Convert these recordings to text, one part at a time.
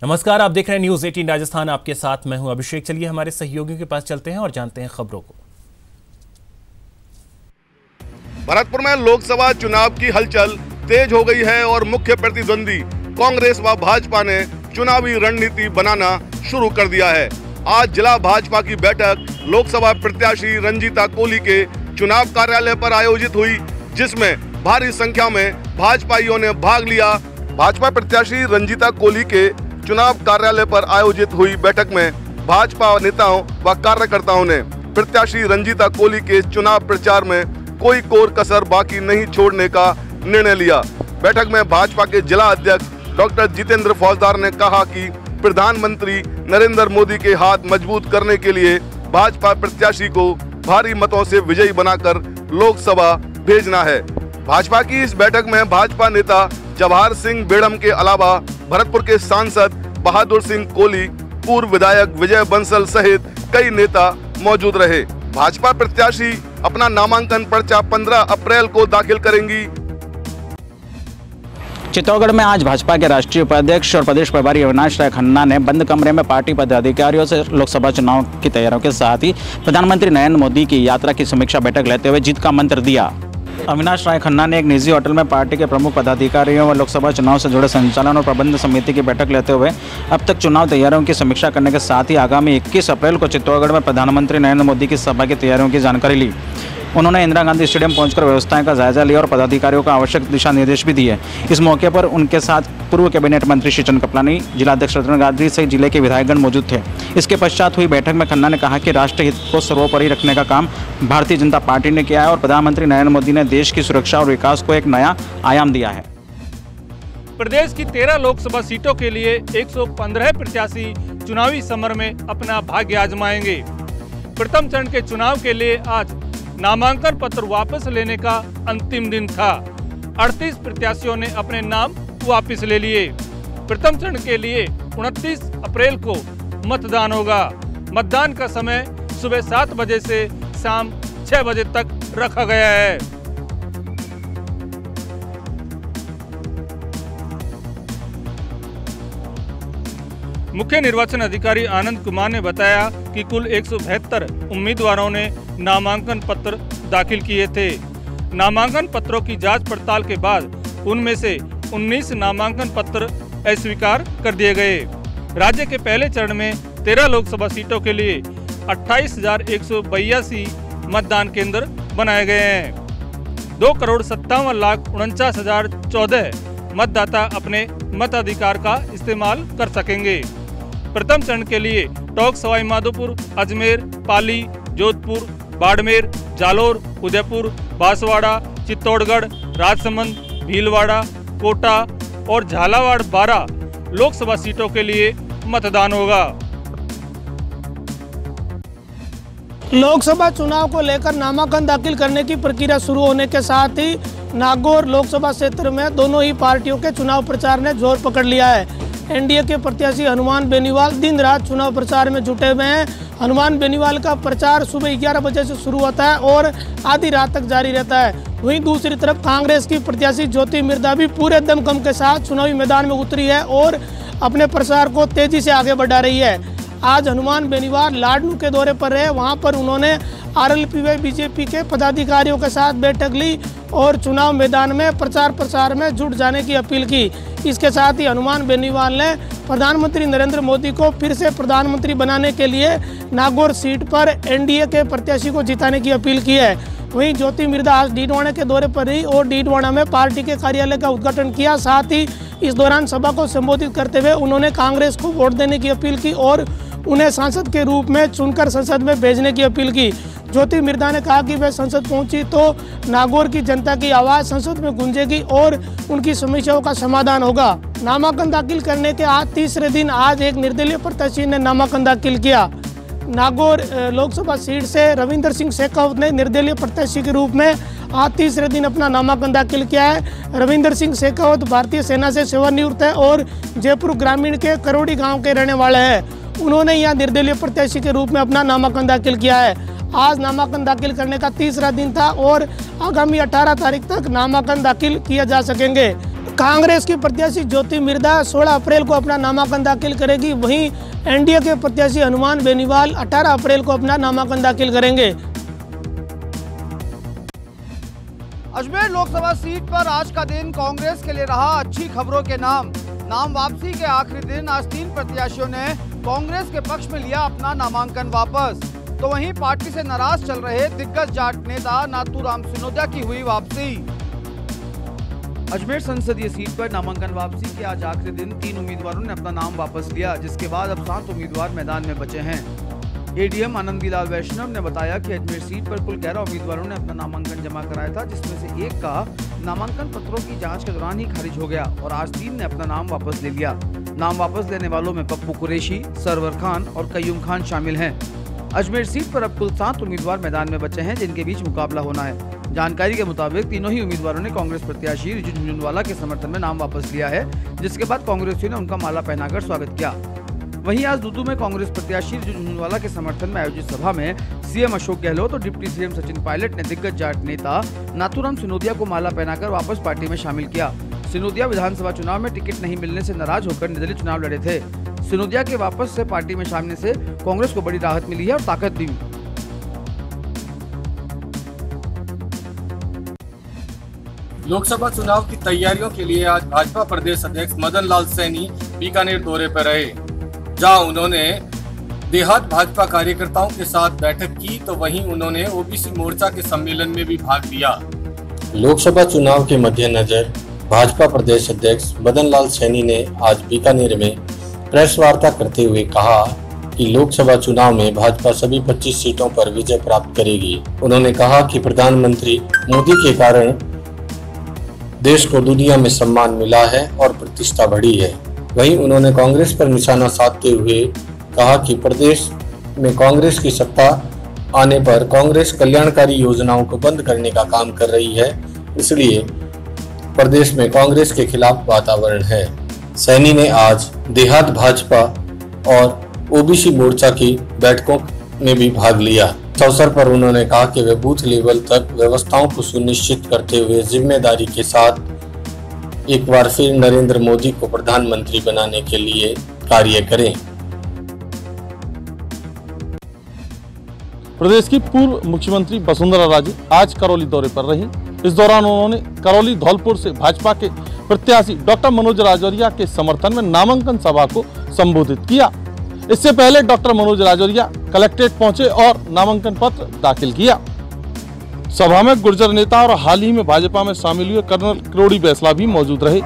नमस्कार, आप देख रहे हैं न्यूज 18 राजस्थान। आपके साथ मैं हूं अभिषेक। चलिए हमारे सहयोगियों के पास चलते हैं और जानते हैं खबरों को। भरतपुर में लोकसभा चुनाव की हलचल तेज हो गई है और मुख्य प्रतिद्वंदी कांग्रेस व भाजपा ने चुनावी रणनीति बनाना शुरू कर दिया है। आज जिला भाजपा की बैठक लोकसभा प्रत्याशी रंजीता कोली के चुनाव कार्यालय पर आयोजित हुई, जिसमें भारी संख्या में भाजपाइयों ने भाग लिया। भाजपा प्रत्याशी रंजीता कोली के चुनाव कार्यालय पर आयोजित हुई बैठक में भाजपा नेताओं व कार्यकर्ताओं ने प्रत्याशी रंजीता कोली के चुनाव प्रचार में कोई कोर कसर बाकी नहीं छोड़ने का निर्णय लिया। बैठक में भाजपा के जिला अध्यक्ष डॉक्टर जितेंद्र फौजदार ने कहा कि प्रधानमंत्री नरेंद्र मोदी के हाथ मजबूत करने के लिए भाजपा प्रत्याशी को भारी मतों से विजयी बनाकर लोकसभा भेजना है। भाजपा की इस बैठक में भाजपा नेता जवाहर सिंह बेड़म के अलावा भरतपुर के सांसद बहादुर सिंह कोली, पूर्व विधायक विजय बंसल सहित कई नेता मौजूद रहे। भाजपा प्रत्याशी अपना नामांकन पर्चा 15 अप्रैल को दाखिल करेंगी। चित्तौड़गढ़ में आज भाजपा के राष्ट्रीय उपाध्यक्ष और प्रदेश प्रभारी अविनाश राय खन्ना ने बंद कमरे में पार्टी पदाधिकारियों से लोकसभा चुनाव की तैयारियों के साथ ही प्रधानमंत्री नरेंद्र मोदी की यात्रा की समीक्षा बैठक लेते हुए जीत का मंत्र दिया। अविनाश राय खन्ना ने एक निजी होटल में पार्टी के प्रमुख पदाधिकारियों व लोकसभा चुनाव से जुड़े संचालन और प्रबंध समिति की बैठक लेते हुए अब तक चुनाव तैयारियों की समीक्षा करने के साथ ही आगामी 21 अप्रैल को चित्तौड़गढ़ में प्रधानमंत्री नरेंद्र मोदी की सभा की तैयारियों की जानकारी ली। उन्होंने इंदिरा गांधी स्टेडियम पहुंचकर व्यवस्थाएं का जायजा लिया और पदाधिकारियों को आवश्यक दिशा निर्देश भी दिए। इस मौके पर उनके साथ पूर्व कैबिनेट मंत्री श्रीचंद कपलानी, जिलाध्यक्ष रतन गांधी सहित जिले के विधायकगण मौजूद थे। इसके पश्चात हुई बैठक में खन्ना ने कहा कि राष्ट्र हित को सर्वोपरि रखने का काम भारतीय जनता पार्टी ने किया है और प्रधानमंत्री नरेंद्र मोदी ने देश की सुरक्षा और विकास को एक नया आयाम दिया है। प्रदेश की 13 लोकसभा सीटों के लिए 115 प्रत्याशी चुनावी समर में अपना भाग्य आजमाएंगे। प्रथम चरण के चुनाव के लिए आज नामांकन पत्र वापस लेने का अंतिम दिन था। 38 प्रत्याशियों ने अपने नाम वापस ले लिए। प्रथम चरण के लिए 29 अप्रैल को मतदान होगा। मतदान का समय सुबह 7 बजे से शाम 6 बजे तक रखा गया है। मुख्य निर्वाचन अधिकारी आनंद कुमार ने बताया कि कुल 172 उम्मीदवारों ने नामांकन पत्र दाखिल किए थे। नामांकन पत्रों की जांच पड़ताल के बाद उनमें से 19 नामांकन पत्र अस्वीकार कर दिए गए। राज्य के पहले चरण में 13 लोकसभा सीटों के लिए 28,182 मतदान केंद्र बनाए गए हैं। 2,57,49,014 मतदाता अपने मताधिकार का इस्तेमाल कर सकेंगे। प्रथम चरण के लिए टोंक, सवाई माधोपुर, अजमेर, पाली, जोधपुर, बाड़मेर, जालोर, उदयपुर, बांसवाड़ा, चित्तौड़गढ़, राजसमंद, भीलवाड़ा, कोटा और झालावाड़ 12 लोकसभा सीटों के लिए मतदान होगा। लोकसभा चुनाव को लेकर नामांकन दाखिल करने की प्रक्रिया शुरू होने के साथ ही नागौर लोकसभा क्षेत्र में दोनों ही पार्टियों के चुनाव प्रचार ने जोर पकड़ लिया है। एनडीए के प्रत्याशी हनुमान बेनीवाल दिन रात चुनाव प्रचार में जुटे हुए हैं। हनुमान बेनीवाल का प्रचार सुबह 11 बजे से शुरू होता है और आधी रात तक जारी रहता है। वहीं दूसरी तरफ कांग्रेस की प्रत्याशी ज्योति मिर्धा भी पूरे दमखम के साथ चुनावी मैदान में उतरी है और अपने प्रचार को तेजी से आगे बढ़ा रही है। आज हनुमान बेनीवाल लाडनू के दौरे पर रहे। वहां पर उन्होंने आरएलपी व बीजेपी के पदाधिकारियों के साथ बैठक ली और चुनाव मैदान में प्रचार में जुट जाने की अपील की। इसके साथ ही हनुमान बेनीवाल ने प्रधानमंत्री नरेंद्र मोदी को फिर से प्रधानमंत्री बनाने के लिए नागौर सीट पर एनडीए के प्रत्याशी को जिताने की अपील की है। वहीं ज्योति मिर्धा आज डीडवाना के दौरे पर रही और डीडवाना में पार्टी के कार्यालय का उद्घाटन किया। साथ ही इस दौरान सभा को संबोधित करते हुए उन्होंने कांग्रेस को वोट देने की अपील की और उन्हें सांसद के रूप में चुनकर संसद में भेजने की अपील की। ज्योति मिर्धा ने कहा कि वह संसद पहुंची तो नागौर की जनता की आवाज़ संसद में गूंजेगी और उनकी समस्याओं का समाधान होगा। नामांकन दाखिल करने के आज तीसरे दिन आज एक निर्दलीय प्रत्याशी ने नामांकन दाखिल किया। नागौर लोकसभा सीट से रविंदर सिंह शेखावत ने निर्दलीय प्रत्याशी के रूप में आज तीसरे दिन अपना नामांकन दाखिल किया है। रविंदर सिंह शेखावत भारतीय सेना से सेवानिवृत्त है और जयपुर ग्रामीण के करोड़ी गांव के रहने वाले हैं। उन्होंने यहां निर्दलीय प्रत्याशी के रूप में अपना नामांकन दाखिल किया है। आज नामांकन दाखिल करने का तीसरा दिन था और आगामी 18 तारीख तक नामांकन दाखिल किया जा सकेंगे। कांग्रेस की प्रत्याशी ज्योति मिर्धा 16 अप्रैल को अपना नामांकन दाखिल करेगी। वहीं एनडीए के प्रत्याशी हनुमान बेनीवाल 18 अप्रैल को अपना नामांकन दाखिल करेंगे। अजमेर लोकसभा सीट पर आज का दिन कांग्रेस के लिए रहा अच्छी खबरों के नाम वापसी के आखिरी दिन आज 3 प्रत्याशियों ने कांग्रेस के पक्ष में लिया अपना नामांकन वापस। तो वहीं पार्टी से नाराज चल रहे दिग्गज जाट नेता नाथूराम सिनोदिया की हुई वापसी। अजमेर संसदीय सीट पर नामांकन वापसी के आज आखिरी दिन 3 उम्मीदवारों ने अपना नाम वापस लिया, जिसके बाद अब 7 उम्मीदवार मैदान में बचे हैं। एडीएम आनंदीलाल वैष्णव ने बताया कि अजमेर सीट पर कुल 11 उम्मीदवारों ने अपना नामांकन जमा कराया था, जिसमें से एक का नामांकन पत्रों की जांच के दौरान ही खारिज हो गया और आज 3 ने अपना नाम वापस ले लिया। नाम वापस लेने वालों में पप्पू कुरैशी, सरवर खान और कयूम खान शामिल हैं। अजमेर सीट पर अब कुल 7 उम्मीदवार मैदान में बचे हैं, जिनके बीच मुकाबला होना है। जानकारी के मुताबिक तीनों ही उम्मीदवारों ने कांग्रेस प्रत्याशी रिजू झुनझुनवाला के समर्थन में नाम वापस लिया है, जिसके बाद कांग्रेसियों ने उनका माला पहनाकर स्वागत किया। वहीं आज दूदू में कांग्रेस प्रत्याशी रिजू झुनझुनवाला के समर्थन में आयोजित सभा में सीएम अशोक गहलोत और डिप्टी सीएम सचिन पायलट ने दिग्गज जाट नेता नाथूराम सिनोदिया को माला पहनाकर वापस पार्टी में शामिल किया। सिनोदिया विधानसभा चुनाव में टिकट नहीं मिलने से नाराज होकर निर्दलीय चुनाव लड़े थे। सिनोदिया के वापस से पार्टी में शामिल से कांग्रेस को बड़ी राहत मिली है और ताकत दी। लोकसभा चुनाव की तैयारियों के लिए आज भाजपा प्रदेश अध्यक्ष मदन लाल सैनी बीकानेर दौरे पर रहे, जहां उन्होंने देहात भाजपा कार्यकर्ताओं के साथ बैठक की, तो वहीं उन्होंने ओबीसी मोर्चा के सम्मेलन में भी भाग लिया। लोकसभा चुनाव के मद्देनजर भाजपा प्रदेश अध्यक्ष मदन लाल सैनी ने आज बीकानेर में प्रेस वार्ता करते हुए कहा कि लोकसभा चुनाव में भाजपा सभी 25 सीटों पर विजय प्राप्त करेगी। उन्होंने कहा कि प्रधानमंत्री मोदी के कारण देश को दुनिया में सम्मान मिला है और प्रतिष्ठा बढ़ी है। वहीं उन्होंने कांग्रेस पर निशाना साधते हुए कहा कि प्रदेश में कांग्रेस की सत्ता आने पर कांग्रेस कल्याणकारी योजनाओं को बंद करने का काम कर रही है, इसलिए प्रदेश में कांग्रेस के खिलाफ वातावरण है। सैनी ने आज देहात भाजपा और ओबीसी मोर्चा की बैठकों में भी भाग लिया। इस अवसर पर उन्होंने कहा कि वे बूथ लेवल तक व्यवस्थाओं को सुनिश्चित करते हुए जिम्मेदारी के साथ एक बार फिर नरेंद्र मोदी को प्रधानमंत्री बनाने के लिए कार्य करें। प्रदेश की पूर्व मुख्यमंत्री वसुंधरा राजे आज करौली दौरे पर रही। इस दौरान उन्होंने करौली धौलपुर से भाजपा के प्रत्याशी डॉक्टर मनोज राजौरिया के समर्थन में नामांकन सभा को संबोधित किया। इससे पहले डॉक्टर मनोज राजौरिया कलेक्ट्रेट पहुंचे और नामांकन पत्र दाखिल किया। सभा में गुर्जर नेता और हाल ही में भाजपा में शामिल हुए कर्नल किरोड़ी बैसला भी मौजूद रहे।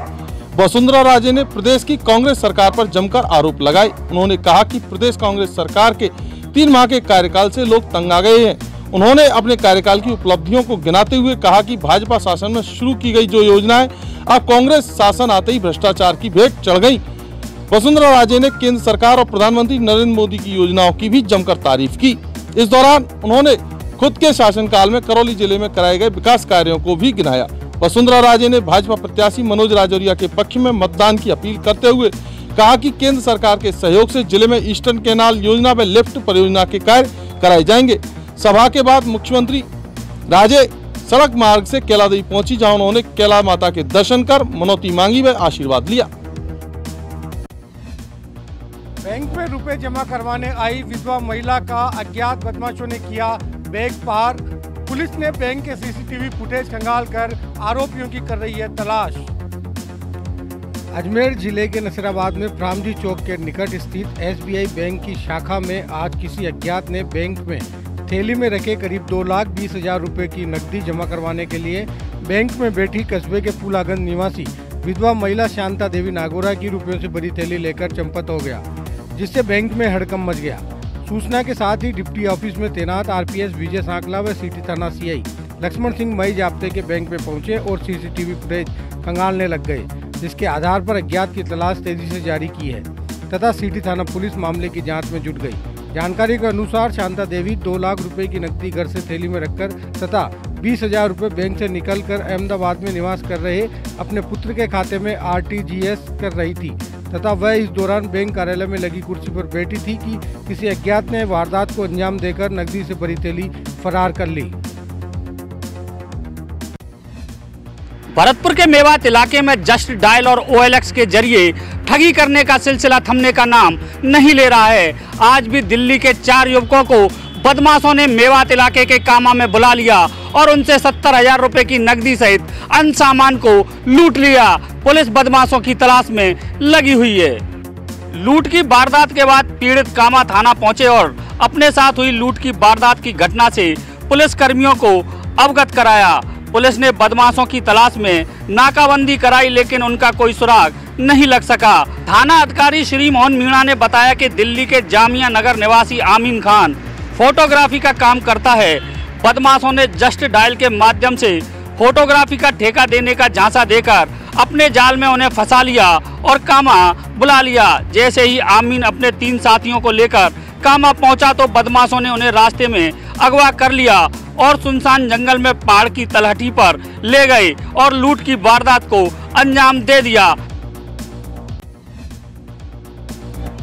वसुंधरा राजे ने प्रदेश की कांग्रेस सरकार पर जमकर आरोप लगाए। उन्होंने कहा कि प्रदेश कांग्रेस सरकार के 3 माह के कार्यकाल से लोग तंग आ गए हैं। उन्होंने अपने कार्यकाल की उपलब्धियों को गिनाते हुए कहा कि भाजपा शासन में शुरू की गई जो योजनाएं अब कांग्रेस शासन आते ही भ्रष्टाचार की भेंट चढ़ गई। वसुंधरा राजे ने केंद्र सरकार और प्रधानमंत्री नरेंद्र मोदी की योजनाओं की भी जमकर तारीफ की। इस दौरान उन्होंने खुद के शासनकाल में करौली जिले में कराए गए विकास कार्यों को भी गिनाया। वसुंधरा राजे ने भाजपा प्रत्याशी मनोज राजौरिया के पक्ष में मतदान की अपील करते हुए कहा कि केंद्र सरकार के सहयोग से जिले में ईस्टर्न कैनाल योजना व लिफ्ट परियोजना के कार्य कराए जाएंगे। सभा के बाद मुख्यमंत्री राजे सड़क मार्ग से कैला देवी पहुंची, जहां उन्होंने कैला माता के दर्शन कर मनौती मांगी व आशीर्वाद लिया। बैंक में रुपए जमा करवाने आई विधवा महिला का अज्ञात बदमाशों ने किया बैग पार। पुलिस ने बैंक के सीसीटीवी फुटेज खंगालकर आरोपियों की कर रही है तलाश। अजमेर जिले के नसीराबाद में फ्रामजी चौक के निकट स्थित एसबीआई बैंक की शाखा में आज किसी अज्ञात ने बैंक में थैली में रखे करीब 2,20,000 रुपए की नकदी जमा करवाने के लिए बैंक में बैठी कस्बे के पुलागंज निवासी विधवा महिला शांता देवी नागोरा की रुपयों से भरी थैली लेकर चंपत हो गया, जिससे बैंक में हड़कंप मच गया। सूचना के साथ ही डिप्टी ऑफिस में तैनात आरपीएस विजय सांकला व सिटी थाना सीआई लक्ष्मण सिंह मई जाब्ते के बैंक में पहुंचे और सीसीटीवी फुटेज खंगालने लग गए, जिसके आधार पर अज्ञात की तलाश तेजी से जारी की है तथा सिटी थाना पुलिस मामले की जांच में जुट गई। जानकारी के अनुसार शांता देवी 2 लाख रुपए की नकदी घर से थैली में रखकर तथा 20,000 रुपए बैंक से निकलकर अहमदाबाद में निवास कर रहे अपने पुत्र के खाते में आरटीजीएस कर रही थी तथा वह इस दौरान बैंक कार्यालय में लगी कुर्सी पर बैठी थी कि किसी अज्ञात ने वारदात को अंजाम देकर नकदी से भरी थैली फरार कर ली। भरतपुर के मेवात इलाके में जस्ट डायल और OLX के जरिए ठगी करने का सिलसिला थमने का नाम नहीं ले रहा है। आज भी दिल्ली के 4 युवकों को बदमाशों ने मेवात इलाके के कामा में बुला लिया और उनसे 70,000 रुपए की नकदी सहित अन्य सामान को लूट लिया। पुलिस बदमाशों की तलाश में लगी हुई है। लूट की वारदात के बाद पीड़ित कामा थाना पहुंचे और अपने साथ हुई लूट की वारदात की घटना से पुलिस कर्मियों को अवगत कराया। पुलिस ने बदमाशों की तलाश में नाकाबंदी कराई, लेकिन उनका कोई सुराग नहीं लग सका। थाना अधिकारी श्री मोहन मीणा ने बताया कि दिल्ली के जामिया नगर निवासी आमीन खान फोटोग्राफी का काम करता है। बदमाशों ने जस्ट डायल के माध्यम से फोटोग्राफी का ठेका देने का झांसा देकर अपने जाल में उन्हें फंसा लिया और कामा बुला लिया। जैसे ही आमीन अपने 3 साथियों को लेकर कामा पहुंचा तो बदमाशों ने उन्हें रास्ते में अगवा कर लिया और सुनसान जंगल में पहाड़ की तलहटी पर ले गए और लूट की वारदात को अंजाम दे दिया।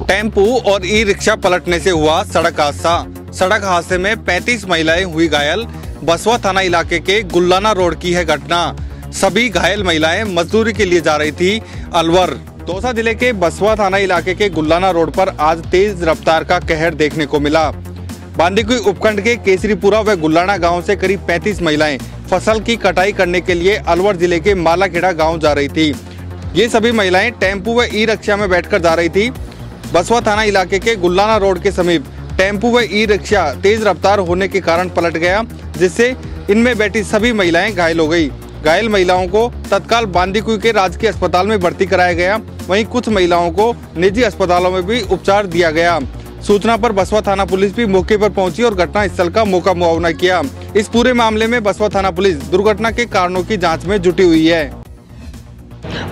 टेम्पू और ई-रिक्शा पलटने से हुआ सड़क हादसा। सड़क हादसे में 35 महिलाएं हुई घायल। बसवा थाना इलाके के गुल्लाना रोड की है घटना। सभी घायल महिलाएं मजदूरी के लिए जा रही थी अलवर। दौसा जिले के बसवा थाना इलाके के गुल्लाना रोड पर आज तेज रफ्तार का कहर देखने को मिला। बांदीकुई उपखंड के केसरीपुरा व गुल्लाना गांव से करीब 35 महिलाएं फसल की कटाई करने के लिए अलवर जिले के मालाखेड़ा गांव जा रही थी। ये सभी महिलाएं टेम्पू व ई-रिक्शा में बैठकर जा रही थी। बसवा थाना इलाके के गुल्लाना रोड के समीप टेम्पू व ई-रिक्शा तेज रफ्तार होने के कारण पलट गया, जिससे इनमें बैठी सभी महिलाएं घायल हो गई। घायल महिलाओं को तत्काल बांदीकुई के राजकीय अस्पताल में भर्ती कराया गया। वहीं कुछ महिलाओं को निजी अस्पतालों में भी उपचार दिया गया। सूचना पर बसवा थाना पुलिस भी मौके पर पहुंची और घटना स्थल का मौका मुआयना किया। इस पूरे मामले में बसवा थाना पुलिस दुर्घटना के कारणों की जाँच में जुटी हुई है।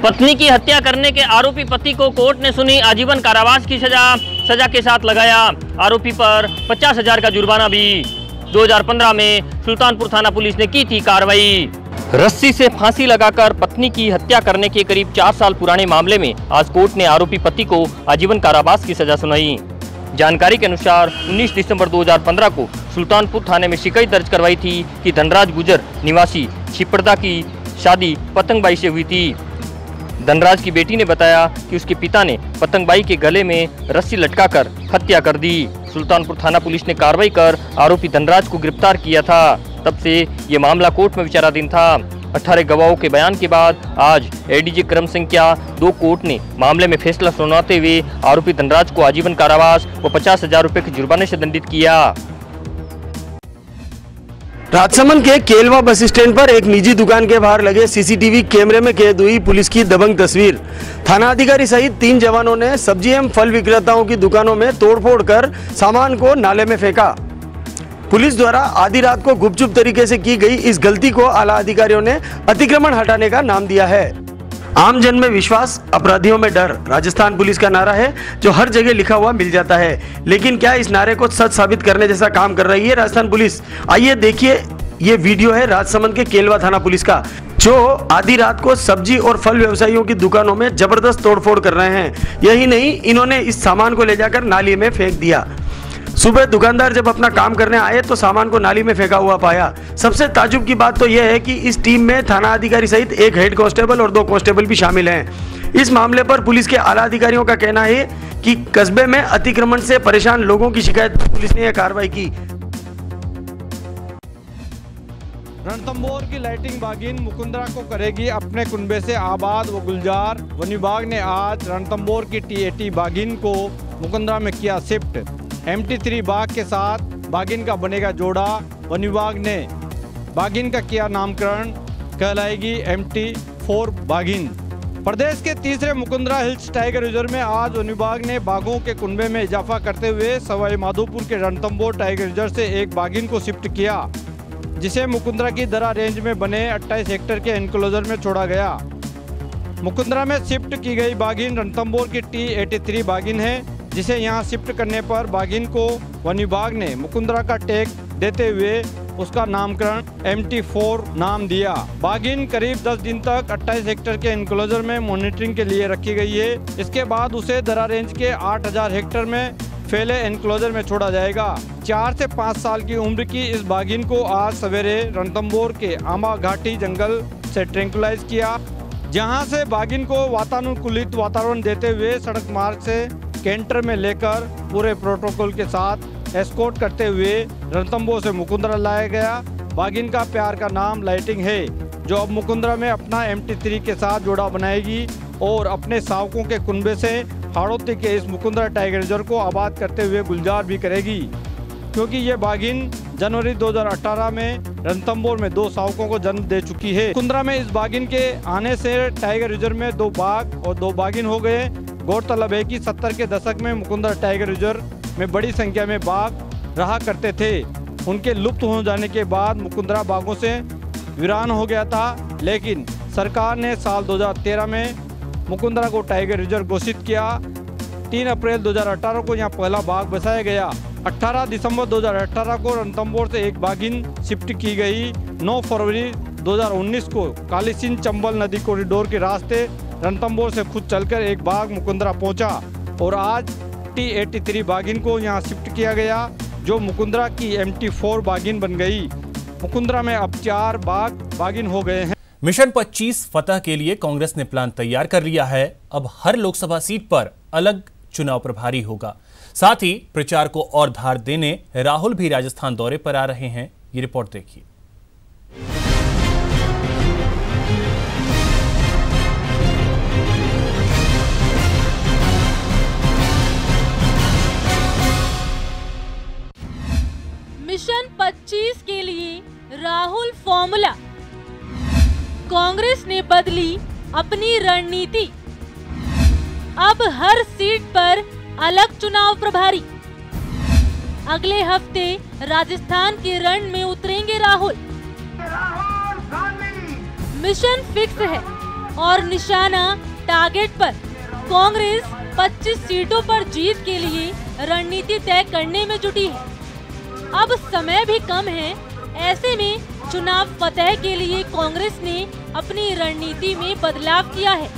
पत्नी की हत्या करने के आरोपी पति को कोर्ट ने सुनी आजीवन कारावास की सजा के साथ लगाया आरोपी पर 50,000 का जुर्माना भी। 2015 में सुल्तानपुर थाना पुलिस ने की थी कार्रवाई। रस्सी से फांसी लगाकर पत्नी की हत्या करने के करीब 4 साल पुराने मामले में आज कोर्ट ने आरोपी पति को आजीवन कारावास की सजा सुनाई। जानकारी के अनुसार 19 दिसंबर 2015 को सुल्तानपुर थाने में शिकायत दर्ज करवाई थी कि धनराज गुजर निवासी छिपड़दा की शादी पतंगबाई से हुई थी। धनराज की बेटी ने बताया कि उसके पिता ने पतंगबाई के गले में रस्सी लटकाकर हत्या कर दी। सुल्तानपुर थाना पुलिस ने कार्रवाई कर आरोपी धनराज को गिरफ्तार किया था। तब से ये मामला कोर्ट में विचाराधीन था। 18 गवाहों के बयान के बाद आज एडीजे क्रम संख्या 2 कोर्ट ने मामले में फैसला सुनाते हुए आरोपी धनराज को आजीवन कारावास व 50,000 रुपए के जुर्माने से दंडित किया। राजसमंद के केलवा बस स्टैंड पर एक निजी दुकान के बाहर लगे सीसीटीवी कैमरे में कैद हुई पुलिस की दबंग तस्वीर। थाना अधिकारी सहित 3 जवानों ने सब्जी एवं फल विक्रेताओं की दुकानों में तोड़फोड़ कर सामान को नाले में फेंका। पुलिस द्वारा आधी रात को गुपचुप तरीके से की गई इस गलती को आला अधिकारियों ने अतिक्रमण हटाने का नाम दिया है। आम जन में विश्वास, अपराधियों में डर, राजस्थान पुलिस का नारा है जो हर जगह लिखा हुआ मिल जाता है। लेकिन क्या इस नारे को सच साबित करने जैसा काम कर रही है राजस्थान पुलिस? आइए देखिए, ये वीडियो है राजसमंद के केलवा थाना पुलिस का, जो आधी रात को सब्जी और फल व्यवसायियों की दुकानों में जबरदस्त तोड़फोड़ कर रहे हैं। यही नहीं, इन्होंने इस सामान को ले जाकर नाली में फेंक दिया। सुबह दुकानदार जब अपना काम करने आए तो सामान को नाली में फेंका हुआ पाया। सबसे ताजुब की बात तो यह है कि इस टीम में थाना अधिकारी सहित 1 हेड कांस्टेबल और 2 कांस्टेबल भी शामिल हैं। इस मामले पर पुलिस के आला अधिकारियों का कहना है कि कस्बे में अतिक्रमण से परेशान लोगों की शिकायत पर पुलिस ने यह कार्रवाई की। रणथंभौर की लाइटिंग बागिन मुकुंदरा को करेगी अपने कुनबे से आबाद व गुलजार। वन विभाग ने आज रणथंभौर की टी80 बागिन को मुकुंदरा में किया शिफ्ट। MT3 बाघ के साथ बागिन का बनेगा जोड़ा। वन विभाग ने बागिन का किया नामकरण, कहलाएगी MT4 बागिन। प्रदेश के तीसरे मुकुंदरा हिल्स टाइगर रिजर्व में आज वन विभाग ने बाघों के कुनबे में इजाफा करते हुए सवाई माधोपुर के रणथंभौर टाइगर रिजर्व से एक बागिन को शिफ्ट किया, जिसे मुकुंदरा की दरा रेंज में बने 28 हेक्टेयर के एनक्लोजर में छोड़ा गया। मुकुंदरा में शिफ्ट की गई बागिन रणथंभौर की T83 बागिन है, जिसे यहां शिफ्ट करने पर बागिन को वन विभाग ने मुकुंदरा का टैग देते हुए उसका नामकरण MT4 नाम दिया। बागिन करीब 10 दिन तक 28 हेक्टेयर के एनक्लोजर में मॉनिटरिंग के लिए रखी गई है। इसके बाद उसे दरा रेंज के 8000 हेक्टेयर में फैले एनक्लोजर में छोड़ा जाएगा। 4 से 5 साल की उम्र की इस बागिन को आज सवेरे रणथंभौर के आमा घाटी जंगल से ट्रैंकुलाइज किया, जहां से बागिन को वातानुकूलित वातावरण देते हुए सड़क मार्ग से कैंटर में लेकर पूरे प्रोटोकॉल के साथ एस्कॉर्ट करते हुए रणथंभौर से मुकुंदरा लाया गया। बागिन का प्यार का नाम लाइटिंग है, जो अब मुकुंदरा में अपना MT3 के साथ जोड़ा बनाएगी और अपने शावकों के कुनबे से हाड़ौती के इस मुकुंदरा टाइगर रिजर्व को आबाद करते हुए गुलजार भी करेगी, क्योंकि ये बागिन जनवरी 2018 में रणथंभौर में 2 शावकों को जन्म दे चुकी है। मुकुंदरा में इस बागिन के आने से टाइगर रिजर्व में 2 बाघ और 2 बागिन हो गए। गौरतलब है कि 70 के दशक में मुकुंदरा टाइगर रिजर्व में बड़ी संख्या में बाघ रहा करते थे। उनके लुप्त हो जाने के बाद मुकुंदरा बाघों से वीरान हो गया था, लेकिन सरकार ने साल 2013 में मुकुंदरा को टाइगर रिजर्व घोषित किया। 3 अप्रैल 2018 को यहाँ पहला बाघ बसाया गया। 18 दिसंबर 2018 को रणथंभौर से एक बाघिन शिफ्ट की गई। 9 फरवरी 2019 को काली सिंध चंबल नदी कॉरिडोर के रास्ते रणथंभौर से खुद चलकर एक बाघ मुकुंदरा पहुंचा और आज T83 बाघिन को यहां शिफ्ट किया गया, जो मुकुंदरा की MT4 बाघिन बन गई। मुकुंदरा में अब 4 बाघ बाघिन हो गए हैं। मिशन 25 फतह के लिए कांग्रेस ने प्लान तैयार कर लिया है। अब हर लोकसभा सीट पर अलग चुनाव प्रभारी होगा। साथ ही प्रचार को और धार देने राहुल भी राजस्थान दौरे पर आ रहे हैं। ये रिपोर्ट देखिए। मिशन 25 के लिए राहुल फॉर्मूला। कांग्रेस ने बदली अपनी रणनीति। अब हर सीट पर अलग चुनाव प्रभारी। अगले हफ्ते राजस्थान के रण में उतरेंगे राहुल। मिशन फिक्स है और निशाना टारगेट पर। कांग्रेस 25 सीटों पर जीत के लिए रणनीति तय करने में जुटी है। अब समय भी कम है, ऐसे में चुनाव फतह के लिए कांग्रेस ने अपनी रणनीति में बदलाव किया है।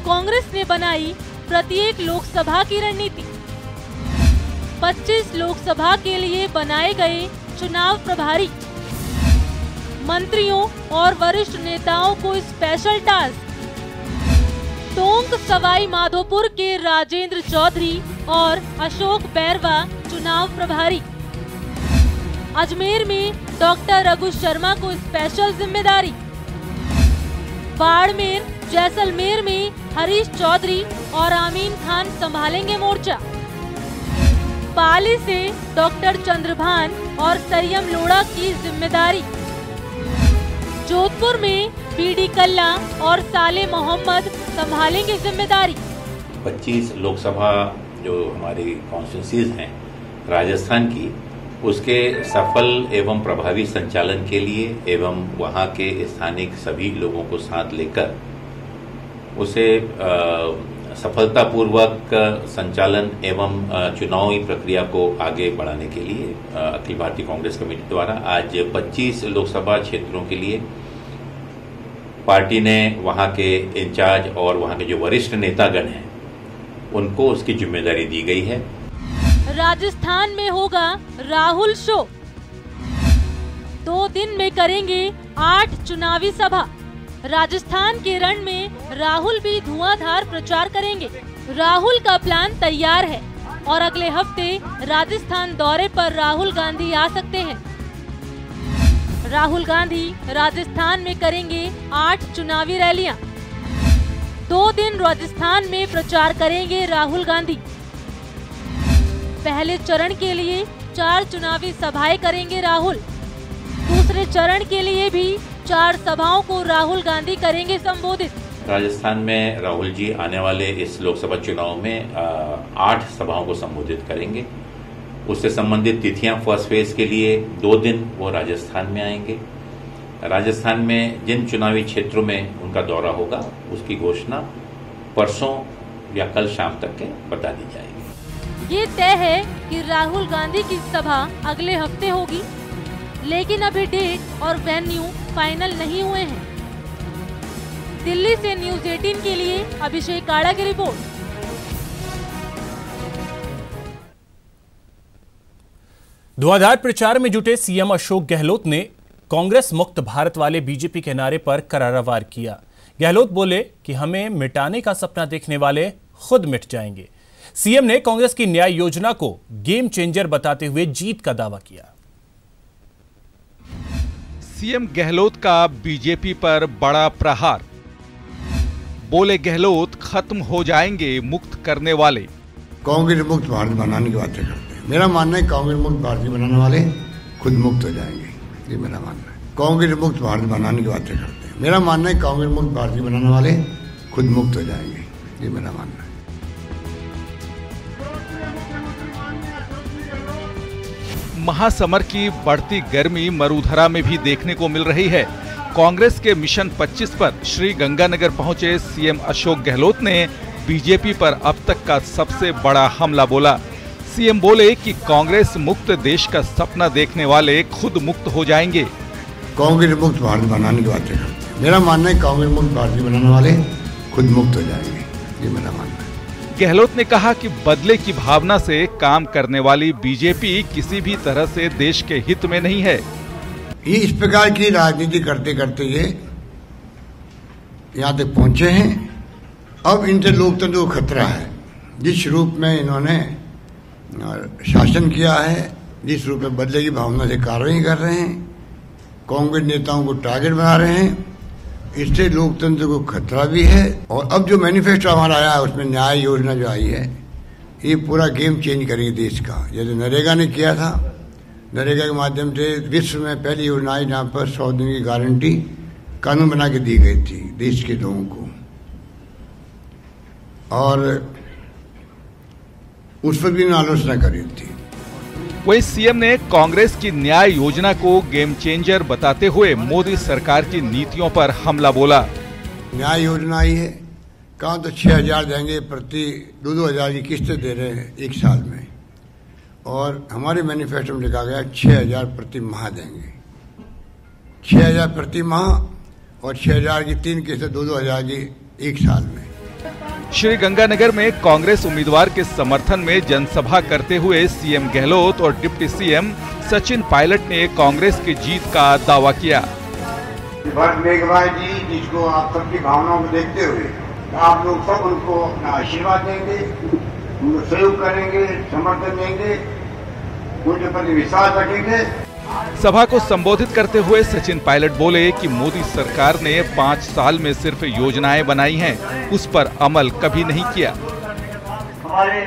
कांग्रेस ने बनाई प्रत्येक लोकसभा की रणनीति। 25 लोकसभा के लिए बनाए गए चुनाव प्रभारी। मंत्रियों और वरिष्ठ नेताओं को स्पेशल टास्क। टोंक सवाई माधोपुर के राजेंद्र चौधरी और अशोक बैरवा चुनाव प्रभारी। अजमेर में डॉक्टर रघु शर्मा को स्पेशल जिम्मेदारी। बाड़मेर जैसलमेर में हरीश चौधरी और आमीन खान संभालेंगे मोर्चा। पाली से डॉक्टर चंद्रभान और संयम लोढ़ा की जिम्मेदारी। जोधपुर में बीडी कल्ला और साले मोहम्मद संभालेंगे जिम्मेदारी। 25 लोकसभा जो हमारी कॉन्स्टिट्यूंसीज हैं राजस्थान की, उसके सफल एवं प्रभावी संचालन के लिए एवं वहां के स्थानिक सभी लोगों को साथ लेकर उसे सफलतापूर्वक संचालन एवं चुनावी प्रक्रिया को आगे बढ़ाने के लिए अखिल भारतीय कांग्रेस कमेटी द्वारा आज 25 लोकसभा क्षेत्रों के लिए पार्टी ने वहां के इंचार्ज और वहां के जो वरिष्ठ नेतागण हैं उनको उसकी जिम्मेदारी दी गई है। राजस्थान में होगा राहुल शो। 2 दिन में करेंगे 8 चुनावी सभा। राजस्थान के रण में राहुल भी धुआंधार प्रचार करेंगे। राहुल का प्लान तैयार है और अगले हफ्ते राजस्थान दौरे पर राहुल गांधी आ सकते हैं। राहुल गांधी राजस्थान में करेंगे 8 चुनावी रैलियां। 2 दिन राजस्थान में प्रचार करेंगे राहुल गांधी। पहले चरण के लिए 4 चुनावी सभाएं करेंगे राहुल। दूसरे चरण के लिए भी 4 सभाओं को राहुल गांधी करेंगे संबोधित। राजस्थान में राहुल जी आने वाले इस लोकसभा चुनाव में 8 सभाओं को संबोधित करेंगे। उससे संबंधित तिथियां फर्स्ट फेज के लिए 2 दिन वो राजस्थान में आएंगे। राजस्थान में जिन चुनावी क्षेत्रों में उनका दौरा होगा उसकी घोषणा परसों या कल शाम तक के बता दी जाएगी। ये तय है कि राहुल गांधी की सभा अगले हफ्ते होगी, लेकिन अभी डेट और वेन्यू फाइनल नहीं हुए हैं। दिल्ली से न्यूज़ 18 के लिए अभिषेक काड़ा की रिपोर्ट। धुआंधार प्रचार में जुटे सीएम अशोक गहलोत ने कांग्रेस मुक्त भारत वाले बीजेपी के नारे पर करारा वार किया। गहलोत बोले कि हमें मिटाने का सपना देखने वाले खुद मिट जाएंगे। सीएम ने कांग्रेस की न्याय योजना को गेम चेंजर बताते हुए जीत का दावा किया। सीएम गहलोत का बीजेपी पर बड़ा प्रहार। बोले गहलोत खत्म हो जाएंगे मुक्त करने वाले। कांग्रेस मुक्त भारत बनाने की बातें करते हैं। मेरा मानना है कांग्रेस मुक्त भारत बनाने वाले खुद मुक्त हो जाएंगे, ये मेरा मानना है। कांग्रेस मुक्त भारत बनाने की बातें करते हैं। मेरा मानना है कांग्रेस मुक्त भारत बनाने वाले खुद मुक्त हो जाएंगे, ये मेरा मानना है। महासमर की बढ़ती गर्मी मरूधरा में भी देखने को मिल रही है। कांग्रेस के मिशन 25 पर श्री गंगानगर पहुंचे सीएम अशोक गहलोत ने बीजेपी पर अब तक का सबसे बड़ा हमला बोला। सीएम बोले कि कांग्रेस मुक्त देश का सपना देखने वाले खुद मुक्त हो जाएंगे। कांग्रेस मुक्त भारत बनाने की बातें करते हैं। मेरा मानना है कांग्रेस मुक्त भारत बनाने वाले खुद मुक्त हो जाएंगे, ये मेरा मानना है। गहलोत ने कहा कि बदले की भावना से काम करने वाली बीजेपी किसी भी तरह से देश के हित में नहीं है। ये इस प्रकार की राजनीति करते करते ये यहाँ तक पहुंचे हैं। अब इनसे लोकतंत्र को खतरा है। जिस रूप में इन्होंने शासन किया है, जिस रूप में बदले की भावना से कार्रवाई कर रहे हैं, कांग्रेस नेताओं को टारगेट बना रहे हैं, इससे लोकतंत्र को खतरा भी है। और अब जो मैनिफेस्टो हमारा आया है उसमें न्याय योजना जो आई है, ये पूरा गेम चेंज करेगी देश का। जैसे नरेगा ने किया था, नरेगा के माध्यम से विश्व में पहली योजना आई जहाँ पर 100 दिन की गारंटी कानून बना के दी गई थी देश के लोगों को, और उस पर भी आलोचना करी थी। वहीं सीएम ने कांग्रेस की न्याय योजना को गेम चेंजर बताते हुए मोदी सरकार की नीतियों पर हमला बोला। न्याय योजना आई है, कहाँ तो 6,000 देंगे, प्रति 2-2 की किस्तें दे रहे हैं एक साल में, और हमारे मैनिफेस्टो में लिखा गया 6,000 प्रति माह देंगे। 6,000 प्रति माह और 6,000 की 3 किस्तें 2-2 की एक साल में। श्री गंगानगर में कांग्रेस उम्मीदवार के समर्थन में जनसभा करते हुए सीएम गहलोत और डिप्टी सीएम सचिन पायलट ने कांग्रेस की जीत का दावा किया। भट्ट मेघवाल जी, जिसको आप सबकी भावनाओं को देखते हुए आप लोग सब उनको अपना आशीर्वाद देंगे, उनको सहयोग करेंगे, समर्थन देंगे, उनके प्रति विश्वास रखेंगे। सभा को संबोधित करते हुए सचिन पायलट बोले कि मोदी सरकार ने 5 साल में सिर्फ योजनाएं बनाई हैं, उस पर अमल कभी नहीं किया। हमारे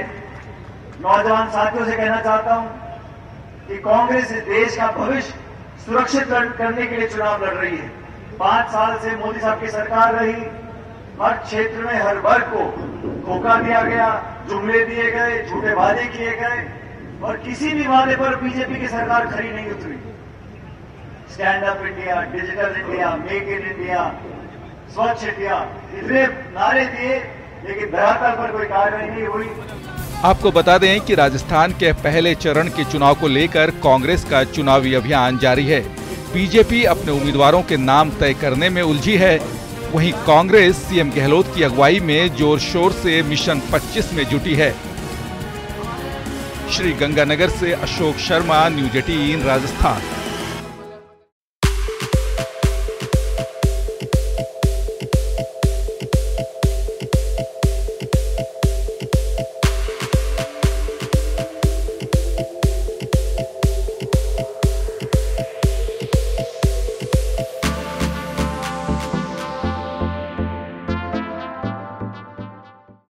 नौजवान साथियों से कहना चाहता हूं कि कांग्रेस देश का भविष्य सुरक्षित करने के लिए चुनाव लड़ रही है। 5 साल से मोदी साहब की सरकार रही, हर क्षेत्र में हर वर्ग को धोखा दिया गया, जुमले दिए गए, झूठे वादे किए गए, और किसी भी वादे पर बीजेपी की सरकार खरी नहीं उतरी। Stand up India, digital India, make in India, स्वच्छ इंडिया, इतने नारे दिए, लेकिन धरातल पर कोई कार्रवाई नहीं हुई। आपको बता दें कि राजस्थान के पहले चरण के चुनाव को लेकर कांग्रेस का चुनावी अभियान जारी है। बीजेपी अपने उम्मीदवारों के नाम तय करने में उलझी है। वहीं कांग्रेस सीएम गहलोत की अगुवाई में जोर शोर से मिशन 25 में जुटी है। श्री गंगानगर से अशोक शर्मा, न्यूज 18 राजस्थान।